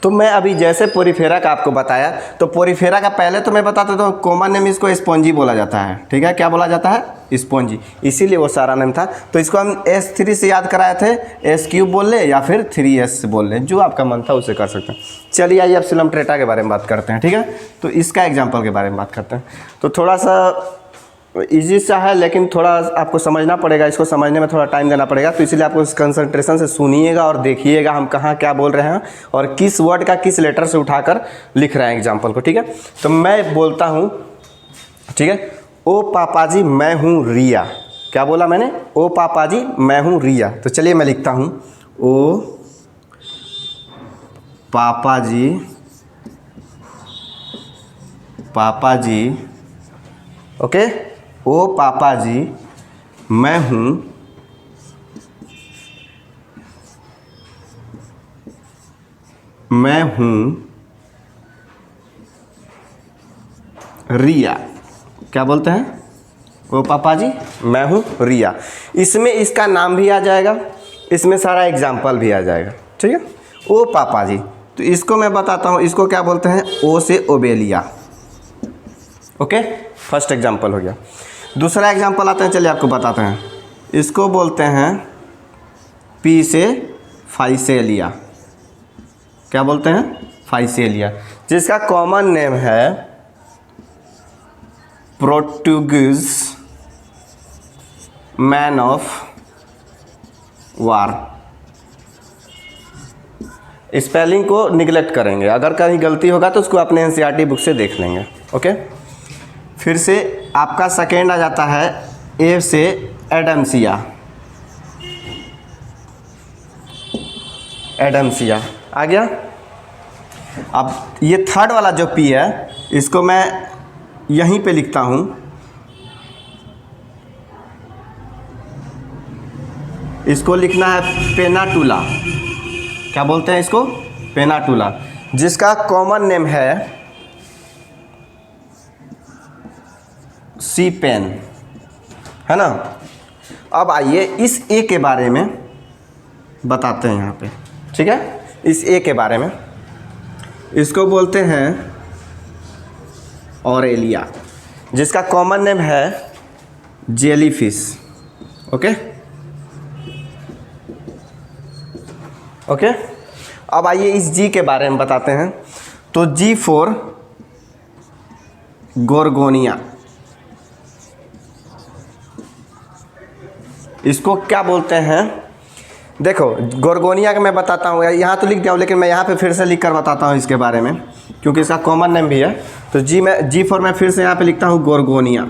तो मैं अभी जैसे पोरीफेरा का आपको बताया, तो पोरीफेरा का पहले तो मैं बताता था कॉमन नेम इसको स्पॉन्जी बोला जाता है, ठीक है, क्या बोला जाता है, स्पॉन्जी, इसीलिए वो सारा नेम था। तो इसको हम S3 से याद कराए थे, S³ बोल ले या फिर 3S से बोल ले, जो आपका मन था उसे कर सकते हैं। चलिए आइए अब सिलम टेट्रा के बारे में बात करते हैं, ठीक है। तो इसका एग्जाम्पल के बारे में बात करते हैं। तो थोड़ा सा इजी सा है, लेकिन थोड़ा आपको समझना पड़ेगा, इसको समझने में थोड़ा टाइम देना पड़ेगा। तो इसलिए आपको कंसंट्रेशन से सुनिएगा और देखिएगा हम कहाँ क्या बोल रहे हैं और किस वर्ड का किस लेटर से उठाकर लिख रहे हैं एग्जाम्पल को, ठीक है। तो मैं बोलता हूँ, ठीक है, ओ पापा जी मैं हूँ रिया। क्या बोला मैंने, ओ पापा जी मैं हूँ रिया। तो चलिए मैं लिखता हूँ, ओ पापा जी, पापा जी, ओके, ओ पापा जी मैं हूँ रिया। क्या बोलते हैं, ओ पापा जी मैं हूँ रिया। इसमें इसका नाम भी आ जाएगा, इसमें सारा एग्जाम्पल भी आ जाएगा, ठीक है। ओ पापा जी, तो इसको मैं बताता हूँ, इसको क्या बोलते हैं, ओ से ओबेलिया, ओके, फर्स्ट एग्जाम्पल हो गया। दूसरा एग्जाम्पल आते हैं, चलिए आपको बताते हैं, इसको बोलते हैं पी से फाइसेलिया। क्या बोलते हैं, फाइसेलिया, जिसका कॉमन नेम है Portuguese man of war. Spelling को निगलेक्ट करेंगे, अगर कहीं गलती होगा तो उसको अपने एनसीईआरटी बुक से देख लेंगे, ओके। फिर से आपका सेकेंड आ जाता है ए से एडम्सिया, एडम्सिया आ गया। अब ये थर्ड वाला जो पी है, इसको मैं यहीं पे लिखता हूँ, इसको लिखना है पेनाटुला। क्या बोलते हैं इसको, पेनाटुला, जिसका कॉमन नेम है सी पेन, है ना। अब आइए इस ए के बारे में बताते हैं यहाँ पे, ठीक है। इस ए के बारे में, इसको बोलते हैं ऑरेलिया, जिसका कॉमन नेम है जेलीफिश, ओके ओके। अब आइए इस जी के बारे में बताते हैं। तो जी फॉर गोरगोनिया, इसको क्या बोलते हैं, देखो गोरगोनिया का मैं बताता हूँ, यहाँ तो लिख दिया हूँ, लेकिन मैं यहाँ पे फिर से लिख कर बताता हूँ इसके बारे में, क्योंकि इसका कॉमन नेम भी है। तो जी फॉर मैं फिर से यहाँ पे लिखता हूँ गोरगोनिया,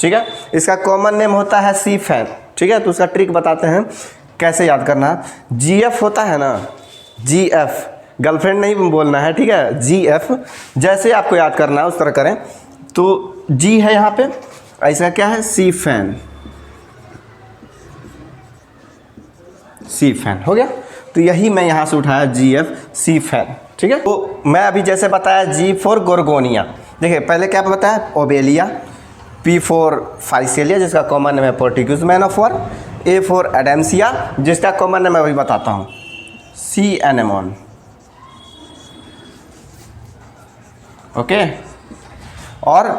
ठीक है। इसका कॉमन नेम होता है सी फैन, ठीक है। तो उसका ट्रिक बताते हैं कैसे याद करना। GF होता है ना, GF, गर्लफ्रेंड नहीं बोलना है, ठीक है, GF, जैसे आपको याद करना है उस तरह करें। तो जी है यहाँ पे, ऐसा क्या है, सी फैन, सी फैन हो गया। तो यही मैं यहाँ से उठाया GF, सी फैन, ठीक है। तो मैं अभी जैसे बताया जी फॉर गोरगोनिया, देखिए पहले क्या बताया, ओबेलिया, पी फॉर फाइसेलिया, जिसका कॉमन नेम है Portuguese man of war, A for Adamsia, जिसका कॉमन नेम मैं अभी बताता हूँ, सी एनेमोन, ओके। और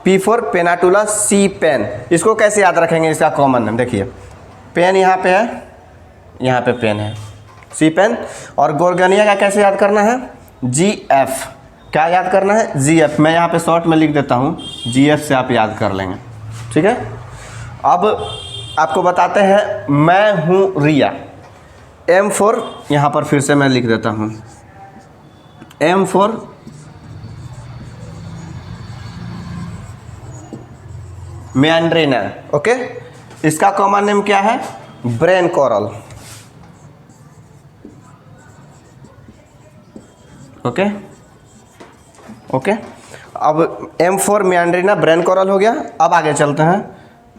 P for Pennatula, sea pen. इसको कैसे याद रखेंगे, इसका कॉमन नेम देखिए, पेन यहाँ पे है, यहाँ पे पेन है, सी पेन। और गोरगोनिया का कैसे याद करना है, GF, क्या याद करना है, GF। मैं यहाँ पे शॉर्ट में लिख देता हूँ, GF से आप याद कर लेंगे, ठीक है। अब आपको बताते हैं मैं हूँ रिया, M फॉर, यहाँ पर फिर से मैं लिख देता हूँ, M फॉर मेंड्रेना, ओके। इसका कॉमन नेम क्या है, ब्रेन कोरल, ओके ओके। अब M फॉर मेंड्रेना, ब्रेन कोरल हो गया। अब आगे चलते हैं,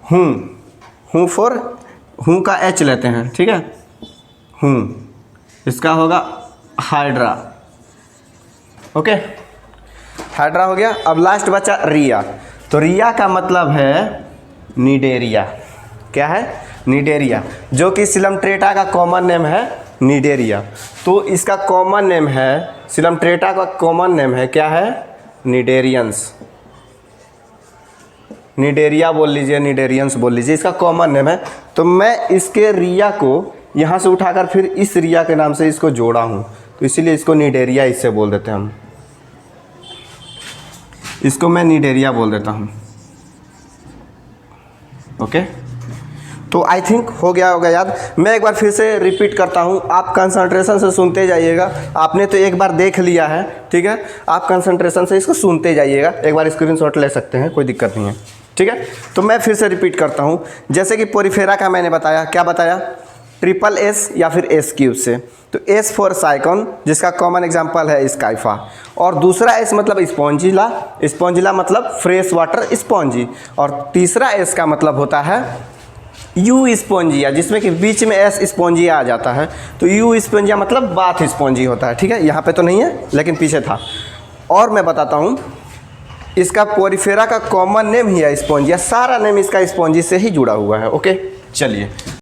हूँ फॉर, हूँ का H लेते हैं, ठीक है, हूँ, इसका होगा हाइड्रा, ओके, हाइड्रा हो गया। अब लास्ट बचा रिया। तो रिया का मतलब है निडेरिया, क्या है, निडेरिया, जो कि सिलम टेट्रा का कॉमन नेम है निडेरिया। तो इसका कॉमन नेम है, सिलमट्रेटा का कॉमन नेम है क्या है? निडेरियंस। निडेरिया बोल लीजिए, निडेरियंस बोल लीजिए, इसका कॉमन नेम है। तो मैं इसके रिया को यहाँ से उठाकर फिर इस रिया के नाम से इसको जोड़ा हूँ, तो इसीलिए इसको निडेरिया इससे बोल देते हैं हम। इसको मैं निडेरिया बोल देता हूँ। ओके, तो आई थिंक हो गया होगा याद। मैं एक बार फिर से रिपीट करता हूँ, आप कंसंट्रेशन से सुनते जाइएगा। आपने तो एक बार देख लिया है, ठीक है, आप कंसंट्रेशन से इसको सुनते जाइएगा। एक बार स्क्रीनशॉट ले सकते हैं, कोई दिक्कत नहीं है, ठीक है। तो मैं फिर से रिपीट करता हूँ, जैसे कि पोरीफेरा का मैंने बताया, क्या बताया? ट्रिपल एस या फिर एस क्यूब से। तो एस फॉर साइकॉन, जिसका कॉमन एग्जांपल है स्काइफा, और दूसरा एस मतलब स्पॉन्जिला, स्पॉन्जिला मतलब फ्रेश वाटर स्पॉन्जी, और तीसरा एस का मतलब होता है यू स्पॉन्जिया, जिसमें कि बीच में एस स्पॉन्जिया आ जाता है। तो यू स्पॉन्जिया मतलब बाथ स्पॉन्जी होता है, ठीक है। यहाँ पे तो नहीं है लेकिन पीछे था। और मैं बताता हूँ, इसका पोरीफेरा का कॉमन नेम ही है स्पॉन्जिया, सारा नेम इसका स्पॉन्जी से ही जुड़ा हुआ है। ओके, चलिए।